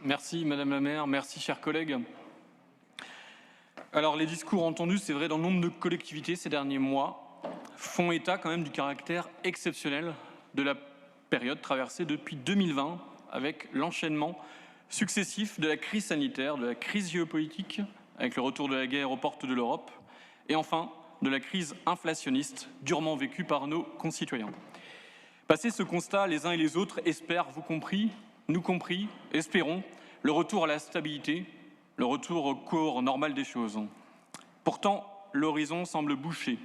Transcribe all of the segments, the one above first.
Merci Madame la maire, merci chers collègues. Alors les discours entendus, c'est vrai, dans nombre de collectivités ces derniers mois, font état quand même du caractère exceptionnel de la période traversée depuis 2020 avec l'enchaînement successif de la crise sanitaire, de la crise géopolitique, avec le retour de la guerre aux portes de l'Europe, et enfin de la crise inflationniste durement vécue par nos concitoyens. Passé ce constat, les uns et les autres espèrent, vous compris, nous compris, espérons, le retour à la stabilité, le retour au cours normal des choses. Pourtant, l'horizon semble bouché.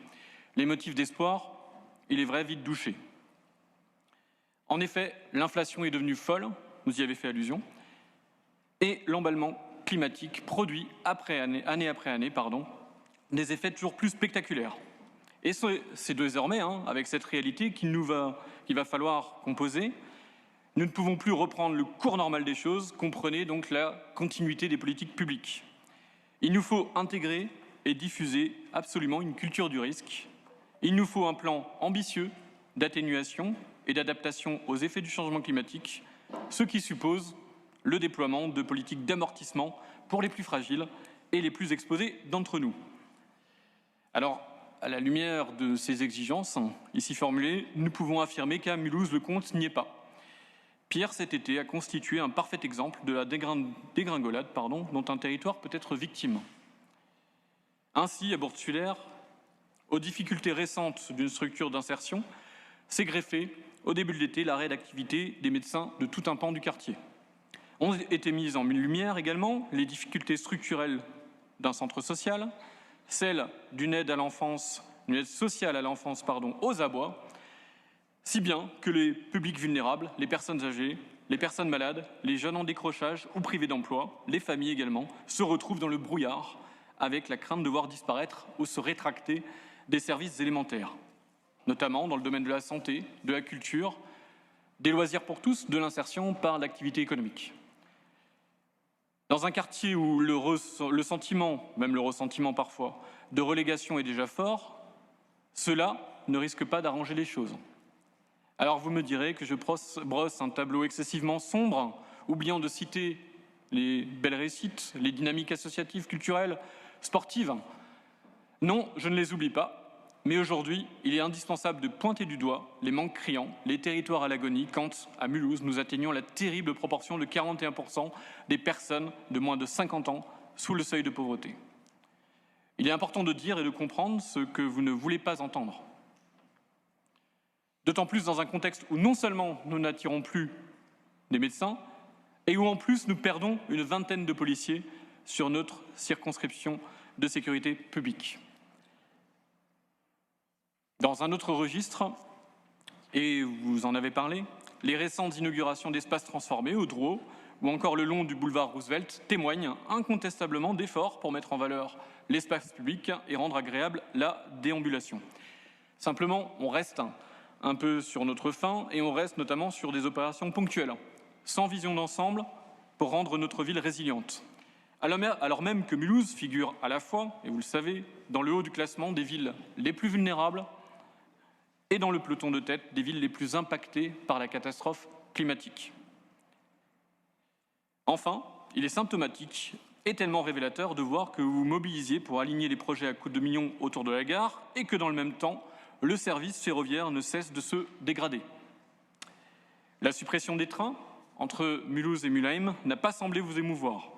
Les motifs d'espoir, il est vrai, vite douchés. En effet, l'inflation est devenue folle, vous y avez fait allusion, et l'emballement climatique produit année après année, des effets toujours plus spectaculaires. Et c'est désormais, avec cette réalité qu'il va falloir composer. Nous ne pouvons plus reprendre le cours normal des choses, comprenez donc la continuité des politiques publiques. Il nous faut intégrer et diffuser absolument une culture du risque. Il nous faut un plan ambitieux d'atténuation et d'adaptation aux effets du changement climatique, ce qui suppose le déploiement de politiques d'amortissement pour les plus fragiles et les plus exposés d'entre nous. Alors, à la lumière de ces exigences, ici formulées, nous pouvons affirmer qu'à Mulhouse, le compte n'y est pas. Pire, cet été a constitué un parfait exemple de la dégringolade dont un territoire peut être victime. Ainsi, à Bourg-Sulaire, aux difficultés récentes d'une structure d'insertion, s'est greffé, au début de l'été, l'arrêt d'activité des médecins de tout un pan du quartier. Ont été mises en lumière également les difficultés structurelles d'un centre social, celle d'une aide à l'enfance, une aide sociale à l'enfance, aux abois, si bien que les publics vulnérables, les personnes âgées, les personnes malades, les jeunes en décrochage ou privés d'emploi, les familles également, se retrouvent dans le brouillard avec la crainte de voir disparaître ou se rétracter des services élémentaires, notamment dans le domaine de la santé, de la culture, des loisirs pour tous, de l'insertion par l'activité économique. Dans un quartier où le sentiment, même le ressentiment parfois, de relégation est déjà fort, cela ne risque pas d'arranger les choses. Alors vous me direz que je brosse un tableau excessivement sombre, oubliant de citer les belles réussites, les dynamiques associatives, culturelles, sportives. Non, je ne les oublie pas, mais aujourd'hui, il est indispensable de pointer du doigt les manques criants, les territoires à l'agonie, quand, à Mulhouse, nous atteignons la terrible proportion de 41% des personnes de moins de 50 ans sous le seuil de pauvreté. Il est important de dire et de comprendre ce que vous ne voulez pas entendre. D'autant plus dans un contexte où non seulement nous n'attirons plus des médecins, et où en plus nous perdons une vingtaine de policiers sur notre circonscription de sécurité publique. Dans un autre registre, et vous en avez parlé, les récentes inaugurations d'espaces transformés au Drouot ou encore le long du boulevard Roosevelt témoignent incontestablement d'efforts pour mettre en valeur l'espace public et rendre agréable la déambulation. Simplement, on reste un peu sur notre faim et on reste notamment sur des opérations ponctuelles, sans vision d'ensemble pour rendre notre ville résiliente. Alors même que Mulhouse figure à la fois, et vous le savez, dans le haut du classement des villes les plus vulnérables et dans le peloton de tête des villes les plus impactées par la catastrophe climatique. Enfin, il est symptomatique et tellement révélateur de voir que vous vous mobilisiez pour aligner les projets à coups de millions autour de la gare et que dans le même temps, le service ferroviaire ne cesse de se dégrader. La suppression des trains entre Mulhouse et Mülheim n'a pas semblé vous émouvoir.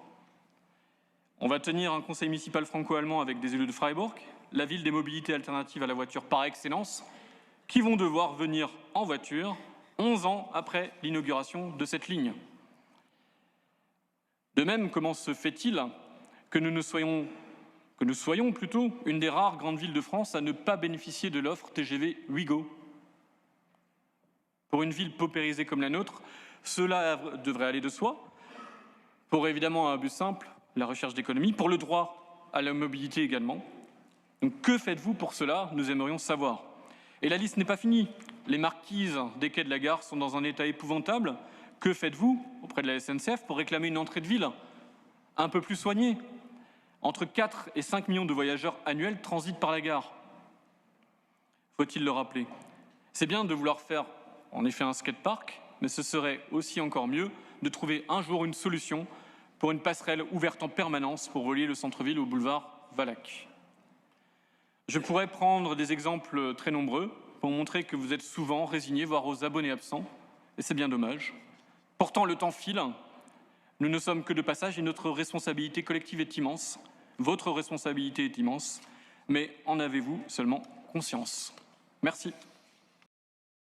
On va tenir un conseil municipal franco-allemand avec des élus de Freiburg, la ville des mobilités alternatives à la voiture par excellence, qui vont devoir venir en voiture 11 ans après l'inauguration de cette ligne. De même, comment se fait-il que nous soyons plutôt une des rares grandes villes de France à ne pas bénéficier de l'offre TGV Ouigo? Pour une ville paupérisée comme la nôtre, cela devrait aller de soi. Pour évidemment un but simple, la recherche d'économie, pour le droit à la mobilité également. Donc que faites-vous pour cela? Nous aimerions savoir. Et la liste n'est pas finie. Les marquises des quais de la gare sont dans un état épouvantable. Que faites-vous auprès de la SNCF pour réclamer une entrée de ville un peu plus soignée? Entre 4 et 5 millions de voyageurs annuels transitent par la gare. Faut-il le rappeler? C'est bien de vouloir faire en effet un skatepark, mais ce serait aussi encore mieux de trouver un jour une solution pour une passerelle ouverte en permanence pour relier le centre-ville au boulevard Valac. Je pourrais prendre des exemples très nombreux pour montrer que vous êtes souvent résignés, voire aux abonnés absents, et c'est bien dommage. Pourtant, le temps file, nous ne sommes que de passage et notre responsabilité collective est immense, votre responsabilité est immense, mais en avez-vous seulement conscience? Merci.